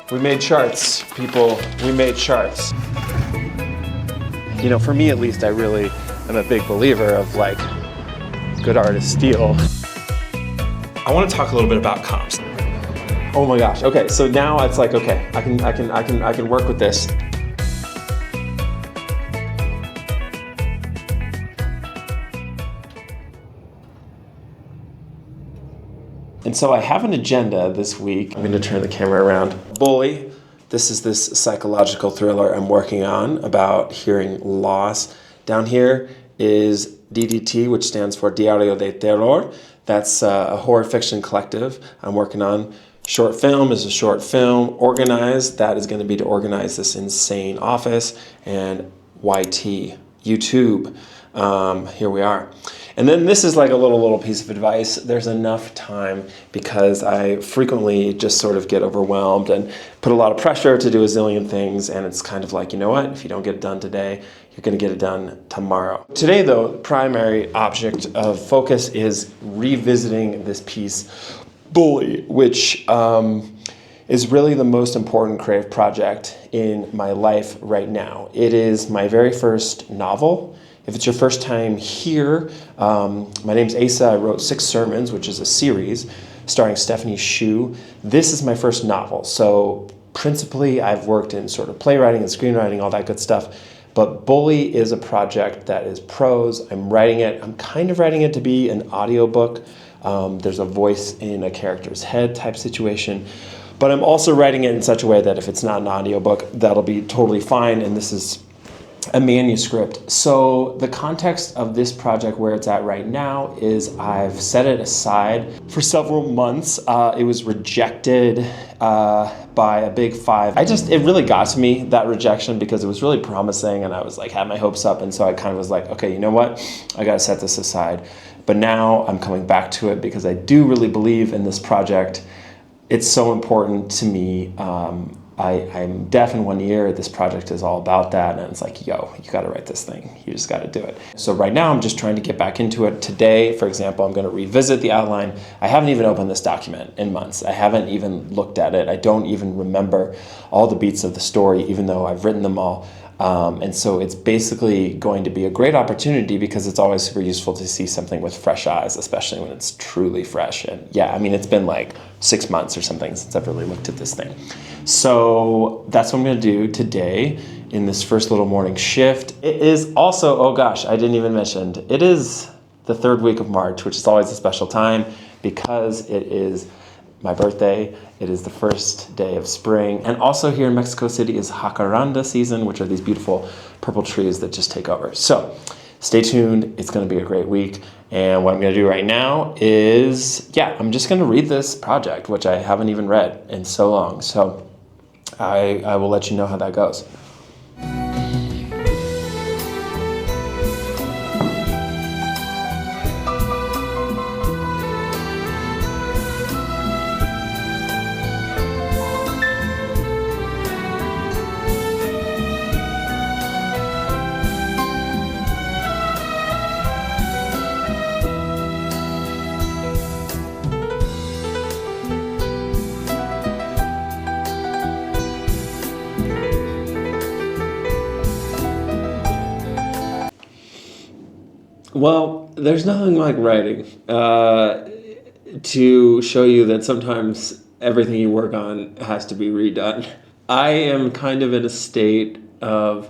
We made charts, people. We made charts. You know, for me at least, I really am a big believer of like good artists steal. I want to talk a little bit about comps. Oh my gosh. Okay, so now it's like, okay, I can work with this. And so I have an agenda this week. I'm going to turn the camera around. Bully. This is this psychological thriller I'm working on about hearing loss. Down here is DDT, which stands for Diario de Terror. That's a horror fiction collective I'm working on. Short film is a short film. Organize, that is going to be to organize this insane office. And YT, YouTube. Here we are. And then this is like a little piece of advice. There's enough time because I frequently just sort of get overwhelmed and put a lot of pressure to do a zillion things. And it's kind of like, you know what? If you don't get it done today, you're going to get it done tomorrow. Today, though, the primary object of focus is revisiting this piece, Bully, which is really the most important creative project in my life right now. It is my very first novel. If it's your first time here, my name's Asa. I wrote 6 Sermons, which is a series starring Stephanie Hsu. This is my first novel. So principally, I've worked in sort of playwriting and screenwriting, all that good stuff. But Bully is a project that is prose. I'm writing it. I'm kind of writing it to be an audiobook. There's a voice in a character's head type situation. But I'm also writing it in such a way that if it's not an audiobook, that'll be totally fine. And this is a manuscript. So the context of this project, where it's at right now, is I've set it aside for several months. It was rejected by a big 5. It really got to me, that rejection, because it was really promising and I was like, had my hopes up. And so I kind of was like, okay, you know what? I got to set this aside. But now I'm coming back to it because I do really believe in this project. It's so important to me. I'm deaf in one ear. This project is all about that. And it's like, yo, you got to write this thing. You just got to do it. So right now I'm just trying to get back into it. Today, for example, I'm going to revisit the outline. I haven't even opened this document in months. I haven't even looked at it. I don't even remember all the beats of the story, even though I've written them all. And so it's basically going to be a great opportunity because it's always super useful to see something with fresh eyes, especially when it's truly fresh. And yeah, I mean, it's been like 6 months or something since I've really looked at this thing. So that's what I'm going to do today in this first little morning shift. It is also, oh gosh, I didn't even mention, it is the 3rd week of March, which is always a special time because it is my birthday. It is the first day of spring. And also here in Mexico City is jacaranda season, which are these beautiful purple trees that just take over. So stay tuned. It's going to be a great week. And what I'm going to do right now is, I'm just going to read this project, which I haven't even read in so long. So I will let you know how that goes. Well, there's nothing like writing to show you that sometimes everything you work on has to be redone. I am kind of in a state of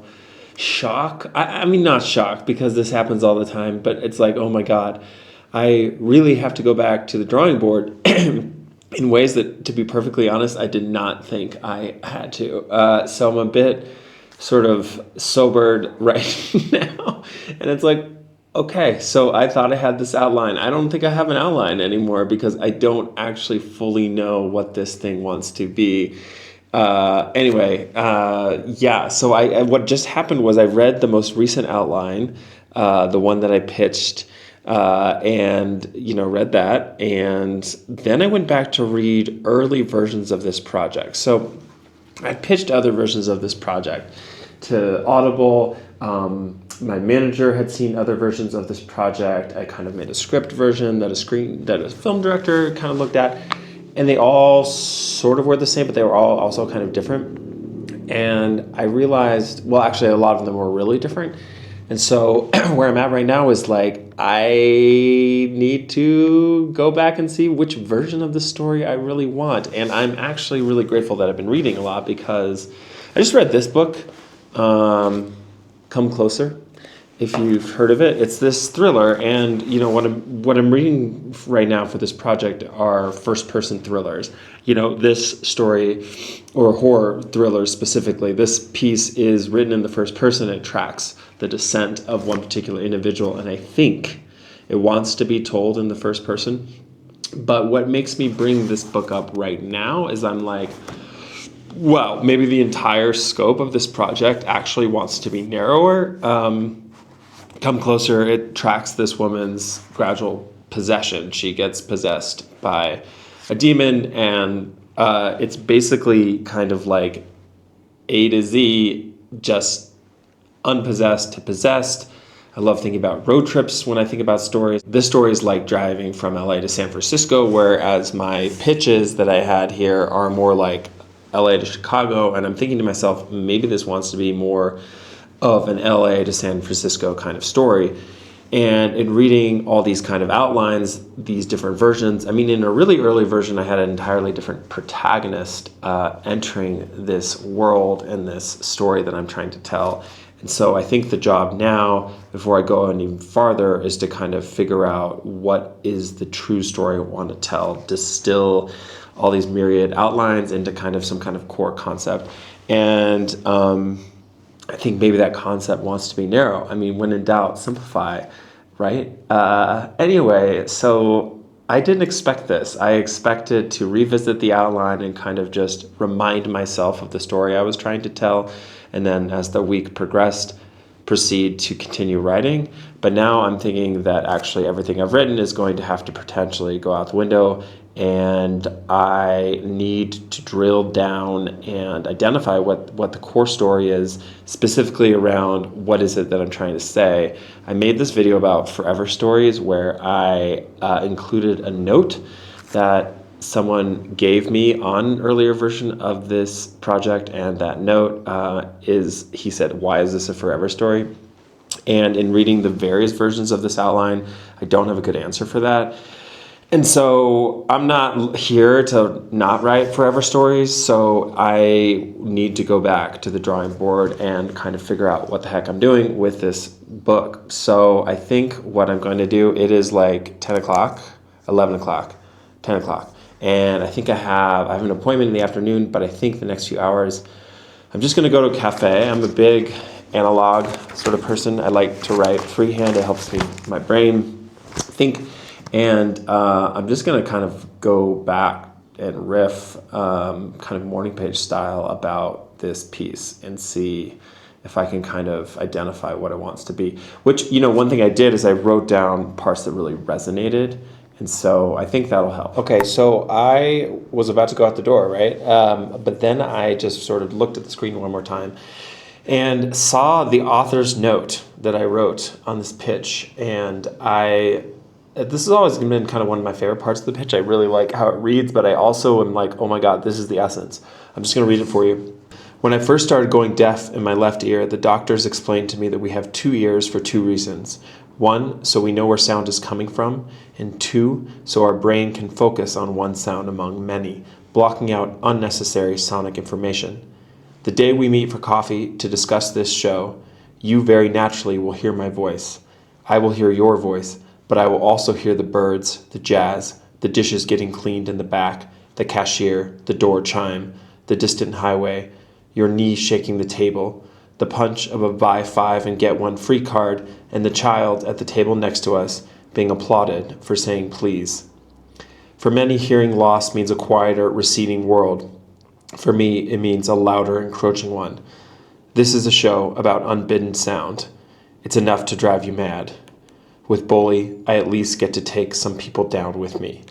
shock. I mean, not shock because this happens all the time, but it's like, oh my God, I really have to go back to the drawing board in ways that, to be perfectly honest, I did not think I had to. So I'm a bit sort of sobered right now. And it's like, okay, so I thought I had this outline. I don't think I have an outline anymore because I don't actually fully know what this thing wants to be. So what just happened was I read the most recent outline, the one that I pitched, and read that, and then I went back to read early versions of this project. So I pitched other versions of this project to Audible. My manager had seen other versions of this project. I kind of made a script version that a film director kind of looked at, and they all sort of were the same, but they were all also kind of different. And I realized, well, actually, a lot of them were really different. And so where I'm at right now is like, I need to go back and see which version of the story I really want. And I'm actually really grateful that I've been reading a lot, because I just read this book, Come Closer. If you've heard of it, it's this thriller, and you know what I'm reading right now for this project are first-person thrillers. You know, this story, or horror thrillers specifically, this piece is written in the first person. It tracks the descent of one particular individual, and I think it wants to be told in the first person. But what makes me bring this book up right now is I'm like, well, maybe the entire scope of this project actually wants to be narrower. Come Closer, it tracks this woman's gradual possession. She gets possessed by a demon, and it's basically kind of like A to Z, just unpossessed to possessed. I love thinking about road trips when I think about stories. This story is like driving from LA to San Francisco, whereas my pitches that I had here are more like LA to Chicago, and I'm thinking to myself, maybe this wants to be more of an LA to San Francisco kind of story. And in reading all these kind of outlines, these different versions, I mean, in a really early version, I had an entirely different protagonist entering this world and this story that I'm trying to tell. And so I think the job now, before I go any farther, is to kind of figure out what is the true story I want to tell, distill all these myriad outlines into kind of some kind of core concept. And I think maybe that concept wants to be narrow. I mean, when in doubt, simplify, right? Anyway, so I didn't expect this. I expected to revisit the outline and kind of just remind myself of the story I was trying to tell. And then as the week progressed, proceed to continue writing. But now I'm thinking that actually everything I've written is going to have to potentially go out the window, and I need to drill down and identify what the core story is, specifically around what is it that I'm trying to say. I made this video about forever stories where I included a note that someone gave me on an earlier version of this project, and that note he said, "Why is this a forever story?" And in reading the various versions of this outline, I don't have a good answer for that. And so I'm not here to not write forever stories, so I need to go back to the drawing board and kind of figure out what the heck I'm doing with this book. So I think what I'm going to do, it is like 10 o'clock, 11 o'clock, 10 o'clock. And I think I have an appointment in the afternoon, but I think the next few hours, I'm just going to go to a cafe. I'm a big analog sort of person. I like to write freehand. It helps my brain think. And I'm just going to kind of go back and riff kind of morning page style about this piece and see if I can kind of identify what it wants to be. Which, you know, one thing I did is I wrote down parts that really resonated. And so I think that'll help. Okay, so I was about to go out the door, right? But then I just sort of looked at the screen one more time and saw the author's note that I wrote on this pitch. And this has always been kind of one of my favorite parts of the pitch. I really like how it reads, but I also am like, oh my God, this is the essence. I'm just going to read it for you. When I first started going deaf in my left ear, the doctors explained to me that we have 2 ears for 2 reasons. 1, so we know where sound is coming from, and 2, so our brain can focus on one sound among many, blocking out unnecessary sonic information. The day we meet for coffee to discuss this show, you very naturally will hear my voice. I will hear your voice, but I will also hear the birds, the jazz, the dishes getting cleaned in the back, the cashier, the door chime, the distant highway, your knee shaking the table, the punch of a buy 5 and get 1 free card, and the child at the table next to us being applauded for saying please. For many, hearing loss means a quieter, receding world. For me, it means a louder, encroaching one. This is a show about unbidden sound. It's enough to drive you mad. With Bully, I at least get to take some people down with me.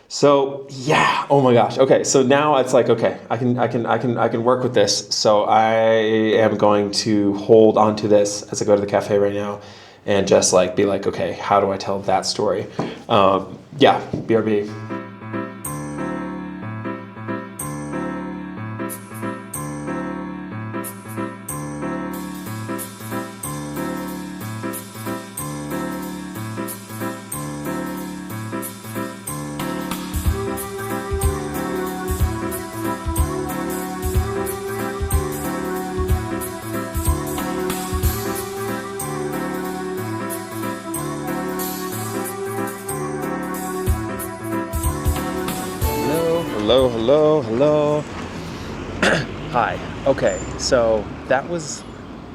So yeah, oh my gosh. Okay, so now it's like, okay, I can work with this. So I am going to hold on to this as I go to the cafe right now, and just like be like, okay, how do I tell that story? Yeah, BRB. Hello, hello, hello. Hi. Okay, so that was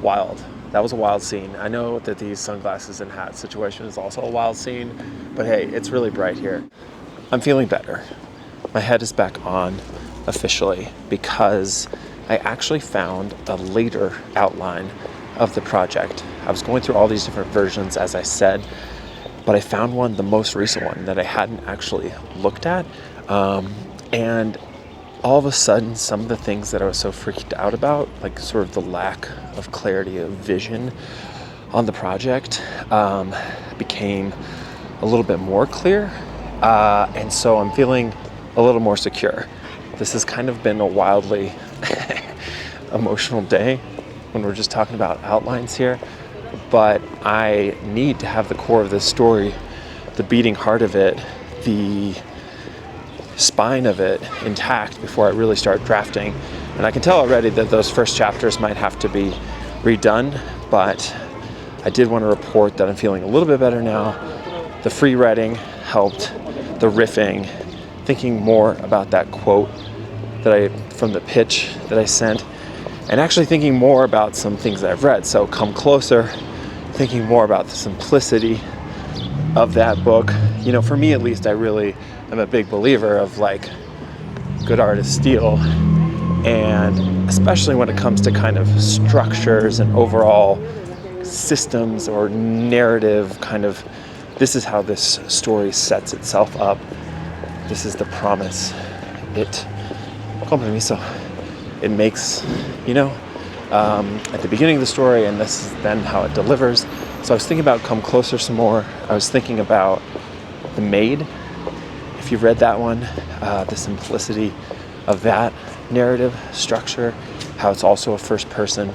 wild. That was a wild scene. I know that these sunglasses and hat situation is also a wild scene, but hey, it's really bright here. I'm feeling better. My head is back on officially because I actually found a later outline of the project. I was going through all these different versions, as I said, but I found one, the most recent one, that I hadn't actually looked at. And all of a sudden, some of the things that I was so freaked out about, like sort of the lack of clarity of vision on the project, became a little bit more clear. And so I'm feeling a little more secure. This has kind of been a wildly emotional day when we're just talking about outlines here. But I need to have the core of this story, the beating heart of it, the spine of it intact before I really start drafting. And I can tell already that those first chapters might have to be redone, but I did want to report that I'm feeling a little bit better now. The free writing helped, the riffing, thinking more about that quote from the pitch that I sent, and actually thinking more about some things that I've read. So Come Closer, thinking more about the simplicity of that book. You know, for me at least, I really am a big believer of like good artists steal, and especially when it comes to kind of structures and overall systems or narrative, kind of this is how this story sets itself up. This is the promise it makes, you know, at the beginning of the story, and this is then how it delivers. So I was thinking about Come Closer some more. I was thinking about The Maid, if you've read that one, the simplicity of that narrative structure, how it's also a first person.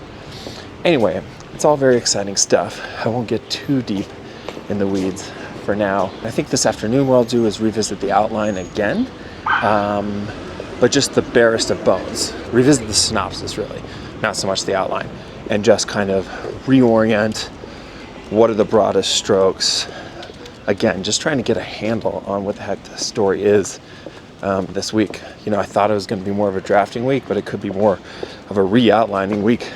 Anyway, it's all very exciting stuff. I won't get too deep in the weeds for now. I think this afternoon what I'll do is revisit the outline again, but just the barest of bones. Revisit the synopsis, really, not so much the outline, and just kind of reorient what are the broadest strokes. Again, just trying to get a handle on what the heck the story is this week. You know, I thought it was going to be more of a drafting week, but it could be more of a re-outlining week.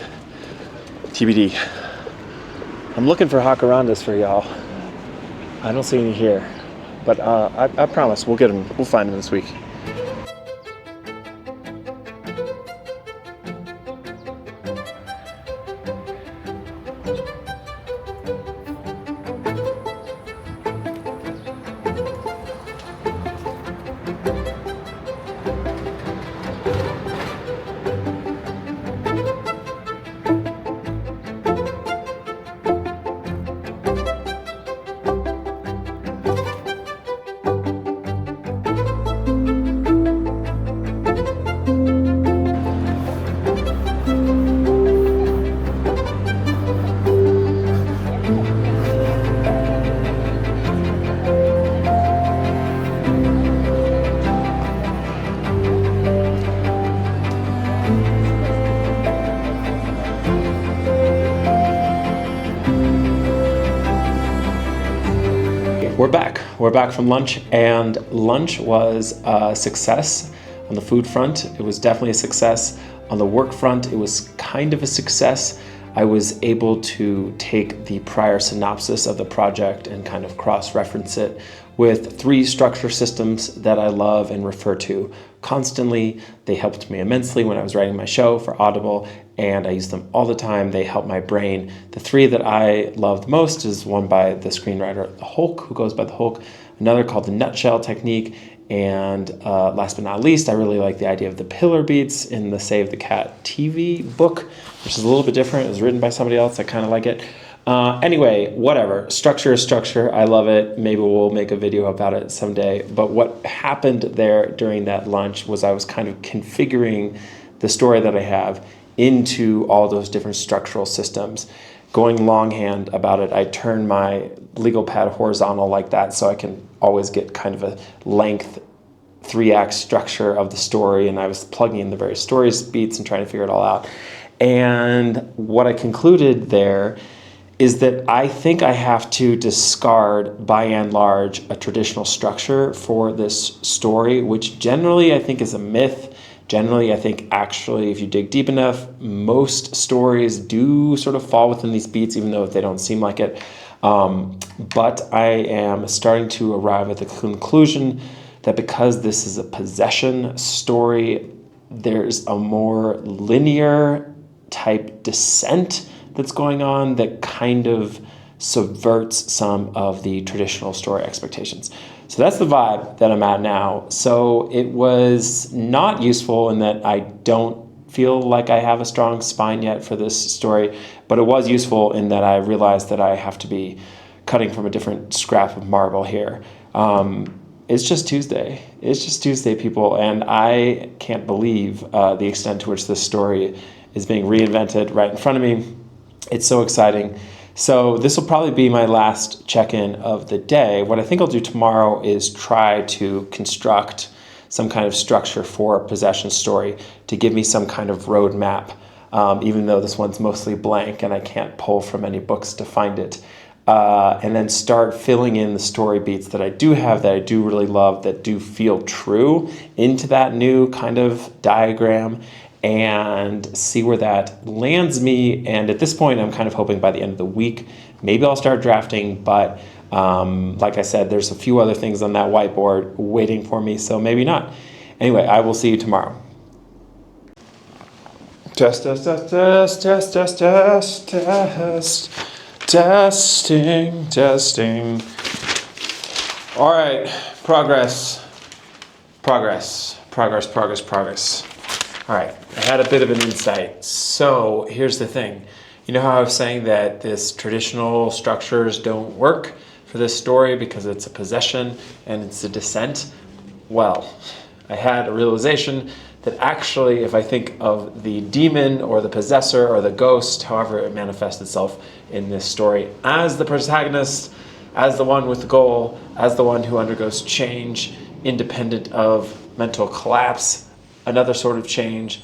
TBD. I'm looking for jacarandas for y'all. I don't see any here, but I promise we'll get them. We'll find them this week. We're back from lunch, and lunch was a success on the food front. It was definitely a success. On the work front, it was kind of a success. I was able to take the prior synopsis of the project and kind of cross-reference it with 3 structure systems that I love and refer to constantly. They helped me immensely when I was writing my show for Audible, and I use them all the time. They help my brain. The 3 that I loved most is one by the screenwriter The Hulk, who goes by The Hulk, another called the Nutshell Technique, and last but not least, I really like the idea of the pillar beats in the Save the Cat TV book, which is a little bit different. It was written by somebody else. I kind of like it. Anyway, whatever. Structure is structure. I love it. Maybe we'll make a video about it someday. But what happened there during that lunch was I was kind of configuring the story that I have into all those different structural systems. Going longhand about it, I turn my legal pad horizontal like that so I can always get kind of a length 3-act structure of the story, and I was plugging in the various stories beats and trying to figure it all out. And what I concluded there is that I think I have to discard, by and large, a traditional structure for this story, which generally I think is a myth. Generally, I think actually, if you dig deep enough, most stories do sort of fall within these beats, even though they don't seem like it. But I am starting to arrive at the conclusion that because this is a possession story, there's a more linear type descent that's going on that kind of subverts some of the traditional story expectations. So that's the vibe that I'm at now. So it was not useful in that I don't feel like I have a strong spine yet for this story, but it was useful in that I realized that I have to be cutting from a different scrap of marble here. It's just Tuesday. It's just Tuesday, people, and I can't believe the extent to which this story is being reinvented right in front of me. It's so exciting. So this will probably be my last check-in of the day. What I think I'll do tomorrow is try to construct some kind of structure for a possession story to give me some kind of roadmap, even though this one's mostly blank and I can't pull from any books to find it. And then start filling in the story beats that I do have, that I do really love, that do feel true into that new kind of diagram, and see where that lands me. And at this point, I'm kind of hoping by the end of the week, maybe I'll start drafting, but like I said, there's a few other things on that whiteboard waiting for me, so maybe not. Anyway, I will see you tomorrow. Test, test, test, test, test, test, test, test. Testing. All right, progress. All right, I had a bit of an insight. So here's the thing. You know how I was saying that this traditional structures don't work for this story because it's a possession and it's a descent? Well, I had a realization that actually, if I think of the demon or the possessor or the ghost, however it manifests itself in this story, as the protagonist, as the one with the goal, as the one who undergoes change, independent of mental collapse, another sort of change,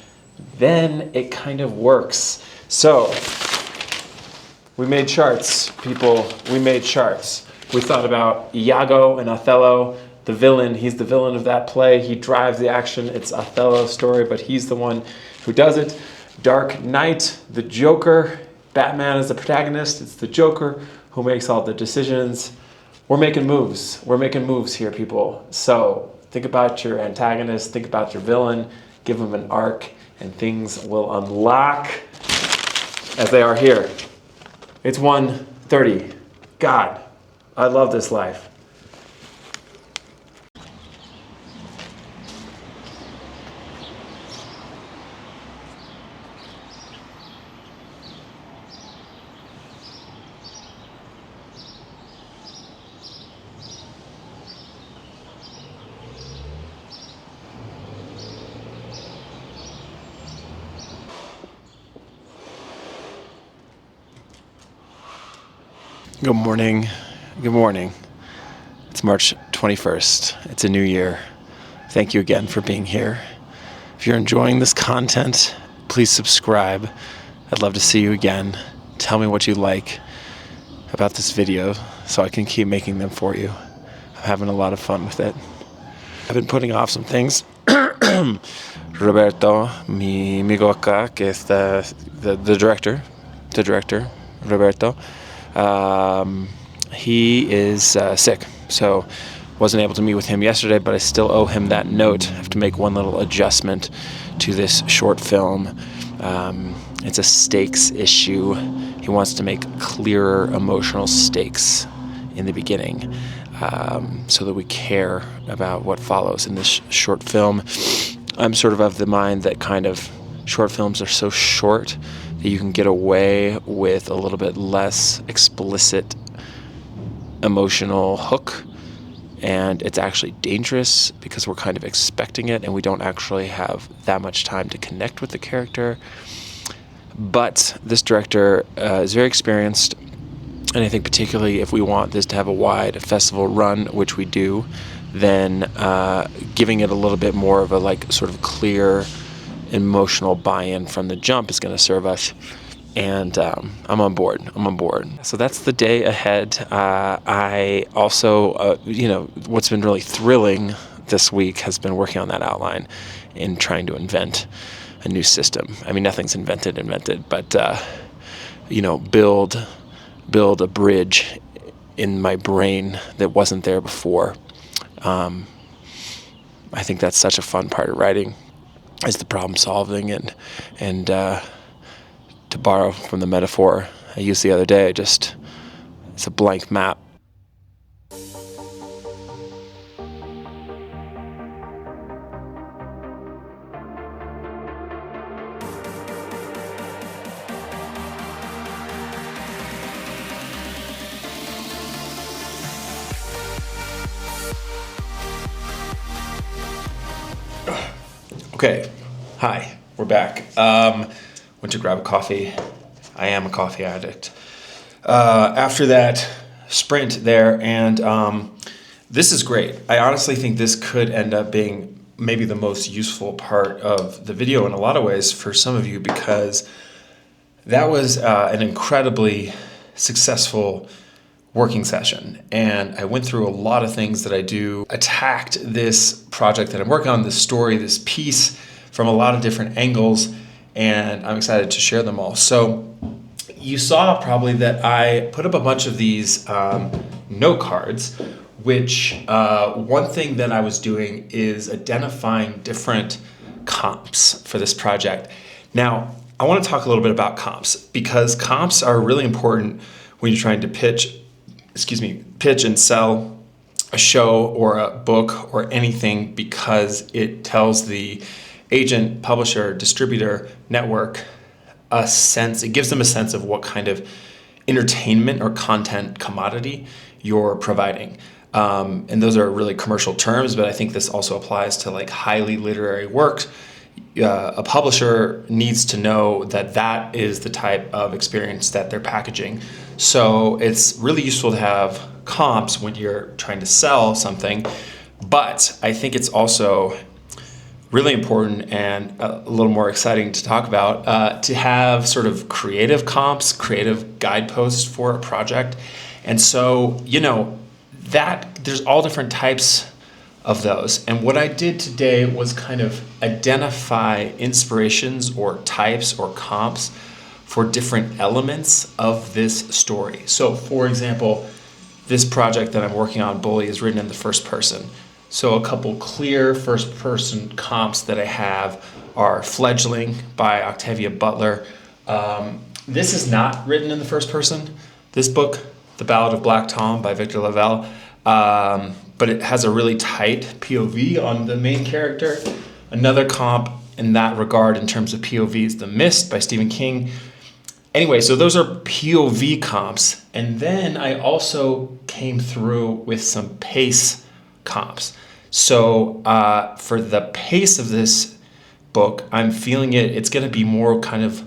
then it kind of works. So, we made charts, people. We made charts. We thought about Iago and Othello. The villain, he's the villain of that play. He drives the action. It's Othello's story, but he's the one who does it. Dark Knight, the Joker. Batman is the protagonist. It's the Joker who makes all the decisions. We're making moves. We're making moves here, people. So think about your antagonist. Think about your villain. Give them an arc, and things will unlock as they are here. It's 1:30. God, I love this life. Good morning. Good morning. It's March 21st. It's a new year. Thank you again for being here. If you're enjoying this content, please subscribe. I'd love to see you again. Tell me what you like about this video so I can keep making them for you. I'm having a lot of fun with it. I've been putting off some things. Roberto, mi amigo acá, que es the director, Roberto, he is sick, so wasn't able to meet with him yesterday, but I still owe him that note. I have to make one little adjustment to this short film. It's a stakes issue. He wants to make clearer emotional stakes in the beginning, so that we care about what follows in this short film. I'm sort of the mind that kind of short films are so short that you can get away with a little bit less explicit emotional hook, and it's actually dangerous because we're kind of expecting it and we don't actually have that much time to connect with the character. But this director is very experienced, and I think particularly if we want this to have a wide festival run, which we do, then giving it a little bit more of a like sort of clear emotional buy-in from the jump is going to serve us and I'm on board. So that's the day ahead. I also, what's been really thrilling this week has been working on that outline and trying to invent a new system. I mean, nothing's invented, but build a bridge in my brain that wasn't there before. I think that's such a fun part of writing, is the problem solving and to borrow from the metaphor I used the other day, it's a blank map. Okay, hi, we're back. Went to grab a coffee. I am a coffee addict. After that sprint there, and this is great. I honestly think this could end up being maybe the most useful part of the video in a lot of ways for some of you, because that was an incredibly successful working session, and I went through a lot of things that I do, attacked this project that I'm working on, this story, this piece, from a lot of different angles, and I'm excited to share them all. So you saw probably that I put up a bunch of these note cards, which one thing that I was doing is identifying different comps for this project. Now, I want to talk a little bit about comps, because comps are really important when you're trying to pitch and sell a show or a book or anything, because it tells the agent, publisher, distributor, network it gives them a sense of what kind of entertainment or content commodity you're providing. And those are really commercial terms, but I think this also applies to like highly literary works. A publisher needs to know that that is the type of experience that they're packaging. So it's really useful to have comps when you're trying to sell something, but I think it's also really important and a little more exciting to talk about, to have sort of creative comps, creative guideposts for a project. And so, that there's all different types of those. And what I did today was kind of identify inspirations or types or comps for different elements of this story. So for example, this project that I'm working on, Bully, is written in the first person. So a couple clear first person comps that I have are Fledgling by Octavia Butler. This is not written in the first person. This book, The Ballad of Black Tom by Victor Lavelle, but it has a really tight POV on the main character. Another comp in that regard in terms of POV is The Mist by Stephen King. Anyway, so those are POV comps. And then I also came through with some pace comps. So for the pace of this book, I'm feeling it's going to be more kind of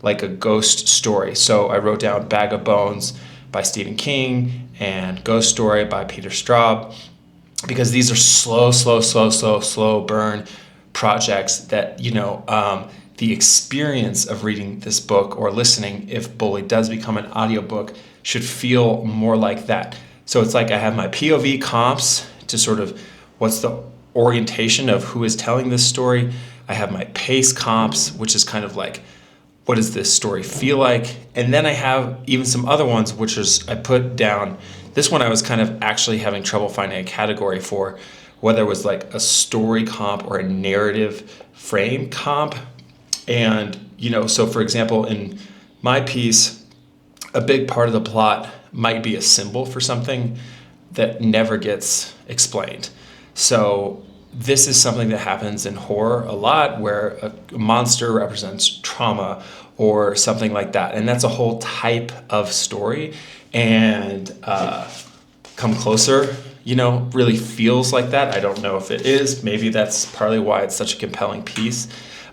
like a ghost story. So I wrote down Bag of Bones by Stephen King and Ghost Story by Peter Straub, because these are slow burn projects that, the experience of reading this book or listening, if Bully does become an audiobook, should feel more like that. So it's like I have my POV comps to sort of what's the orientation of who is telling this story. I have my pace comps, which is kind of like, what does this story feel like? And then I have even some other ones, which is I put down, this one I was kind of actually having trouble finding a category for, whether it was like a story comp or a narrative frame comp. And, so for example, in my piece, a big part of the plot might be a symbol for something that never gets explained. So this is something that happens in horror a lot, where a monster represents trauma or something like that. And that's a whole type of story. And Come Closer, really feels like that. I don't know if it is. Maybe that's partly why it's such a compelling piece.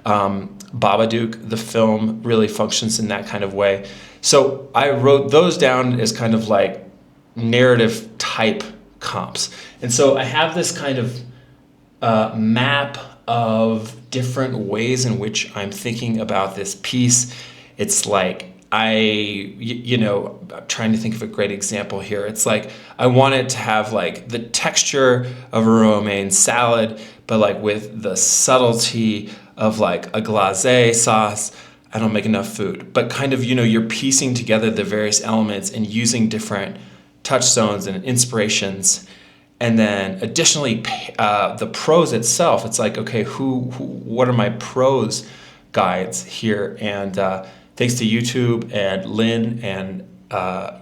Babadook, the film, really functions in that kind of way. So I wrote those down as kind of like narrative type comps. And so I have this kind of map of different ways in which I'm thinking about this piece. It's like I'm trying to think of a great example here. It's like I want it to have like the texture of a romaine salad, but like with the subtlety of like a glacé sauce. I don't make enough food, but kind of, you're piecing together the various elements and using different touchstones and inspirations. And then additionally, the prose itself, it's like, okay, what are my prose guides here? And thanks to YouTube and Lynn and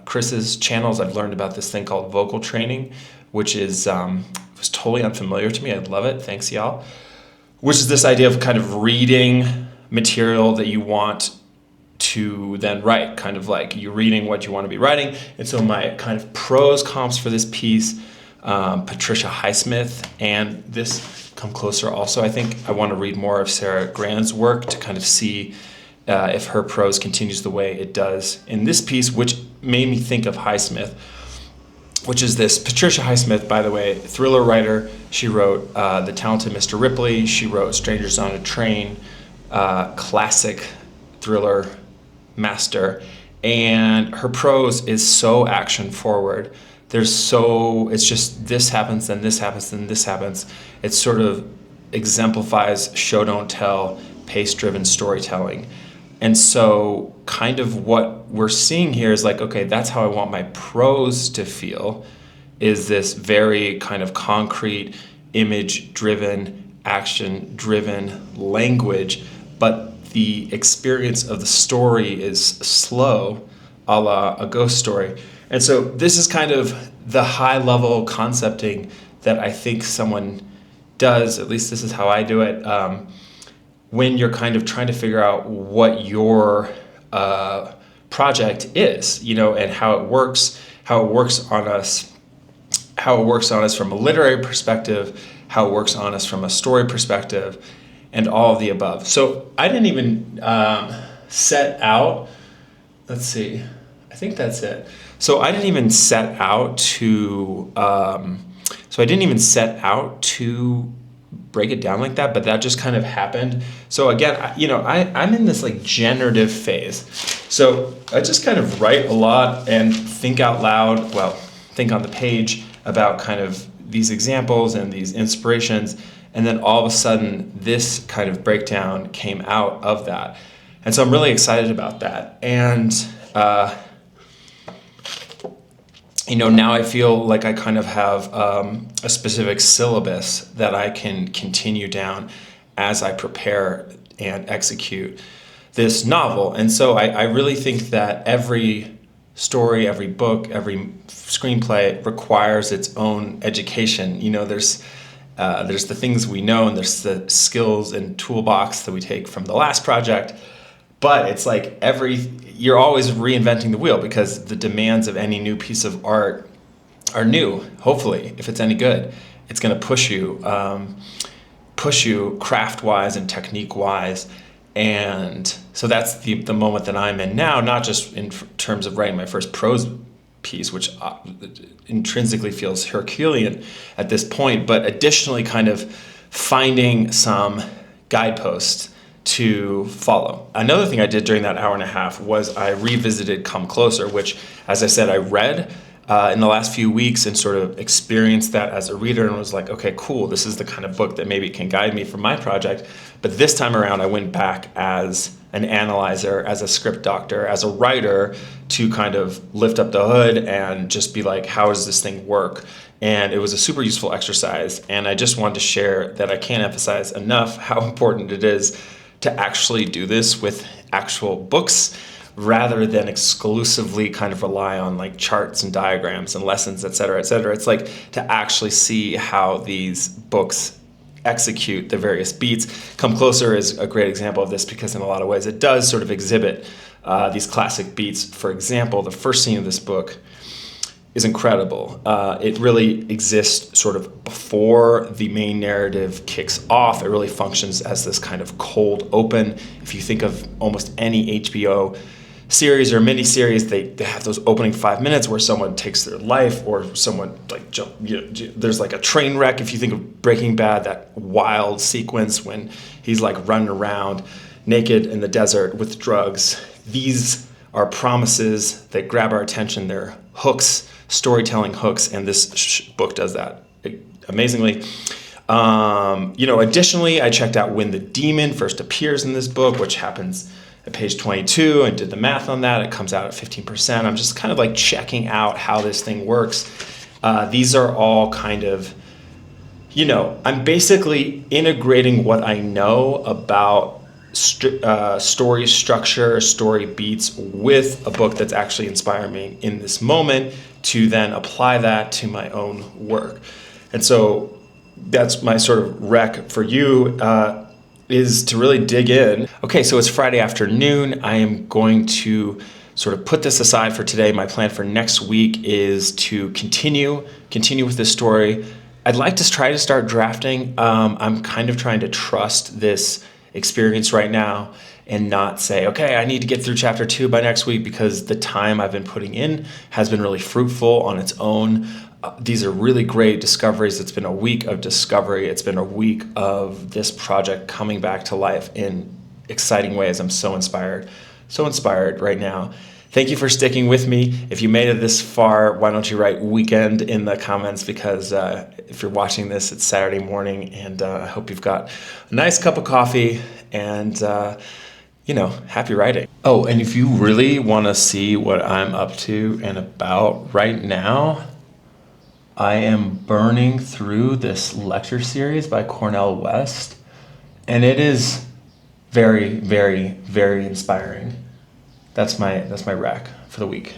Chris's channels, I've learned about this thing called vocal training, which was totally unfamiliar to me. I love it. Thanks, y'all. Which is this idea of kind of reading material that you want to then write, kind of like you're reading what you want to be writing. And so my kind of prose comps for this piece, Patricia Highsmith, and this Come Closer also. I think I want to read more of Sarah Grand's work to kind of see if her prose continues the way it does in this piece, which made me think of Highsmith, which is this Patricia Highsmith, by the way, thriller writer. She wrote The Talented Mr. Ripley. She wrote Strangers on a Train, classic thriller master. And her prose is so action forward. It's just this happens, then this happens, then this happens. It sort of exemplifies show don't tell, pace-driven storytelling. And so kind of what we're seeing here is like, okay, that's how I want my prose to feel, is this very kind of concrete, image-driven, action-driven language, but the experience of the story is slow, a la a ghost story. And so this is kind of the high-level concepting that I think someone does, at least this is how I do it, when you're kind of trying to figure out what your project is, and how it works on us from a literary perspective, how it works on us from a story perspective, and all of the above. So I didn't even set out, let's see, I think that's it. So I didn't even set out to break it down like that, but that just kind of happened. So again, I'm in this like generative phase. So I just kind of write a lot and think out loud, think on the page about kind of these examples and these inspirations. And then all of a sudden, this kind of breakdown came out of that. And so I'm really excited about that. And, now I feel like I kind of have a specific syllabus that I can continue down as I prepare and execute this novel. And so I really think that every story, every book, every screenplay requires its own education. There's the things we know, and there's the skills and toolbox that we take from the last project. But it's like you're always reinventing the wheel, because the demands of any new piece of art are new. Hopefully, if it's any good, it's going to push you craft-wise and technique-wise. And so that's the moment that I'm in now, not just in terms of writing my first prose piece, which intrinsically feels Herculean at this point, but additionally kind of finding some guideposts to follow. Another thing I did during that hour and a half was I revisited Come Closer, which, as I said, I read in the last few weeks and sort of experienced that as a reader and was like, okay, cool, this is the kind of book that maybe can guide me for my project. But this time around, I went back as an analyzer, as a script doctor, as a writer, to kind of lift up the hood and just be like, how does this thing work? And it was a super useful exercise. And I just wanted to share that I can't emphasize enough how important it is to actually do this with actual books, rather than exclusively kind of rely on like charts and diagrams and lessons, et cetera, et cetera. It's like to actually see how these books execute the various beats. Come Closer is a great example of this, because in a lot of ways it does sort of exhibit these classic beats. For example, the first scene of this book is incredible. It really exists sort of before the main narrative kicks off. It really functions as this kind of cold open. If you think of almost any HBO series or miniseries, they have those opening 5 minutes where someone takes their life, or someone like there's like a train wreck. If you think of Breaking Bad, that wild sequence when he's like running around naked in the desert with drugs, these are promises that grab our attention. They're hooks, storytelling hooks, and this book does that amazingly. Additionally, I checked out when the demon first appears in this book, which happens at page 22, and did the math on that. It comes out at 15%. I'm just kind of like checking out how this thing works. These are all kind of, I'm basically integrating what I know about story structure, story beats with a book that's actually inspiring me in this moment to then apply that to my own work. And so that's my sort of rec for you, is to really dig in. Okay, so it's Friday afternoon. I am going to sort of put this aside for today. My plan for next week is to continue with this story. I'd like to try to start drafting. I'm kind of trying to trust this experience right now and not say, okay, I need to get through chapter 2 by next week, because the time I've been putting in has been really fruitful on its own. These are really great discoveries. It's been a week of discovery. It's been a week of this project coming back to life in exciting ways. I'm so inspired right now. Thank you for sticking with me. If you made it this far, why don't you write weekend in the comments, because if you're watching this, it's Saturday morning, and I hope you've got a nice cup of coffee and, happy writing. Oh, and if you really want to see what I'm up to and about right now, I am burning through this lecture series by Cornel West, and it is very, very, very inspiring. That's my rec for the week.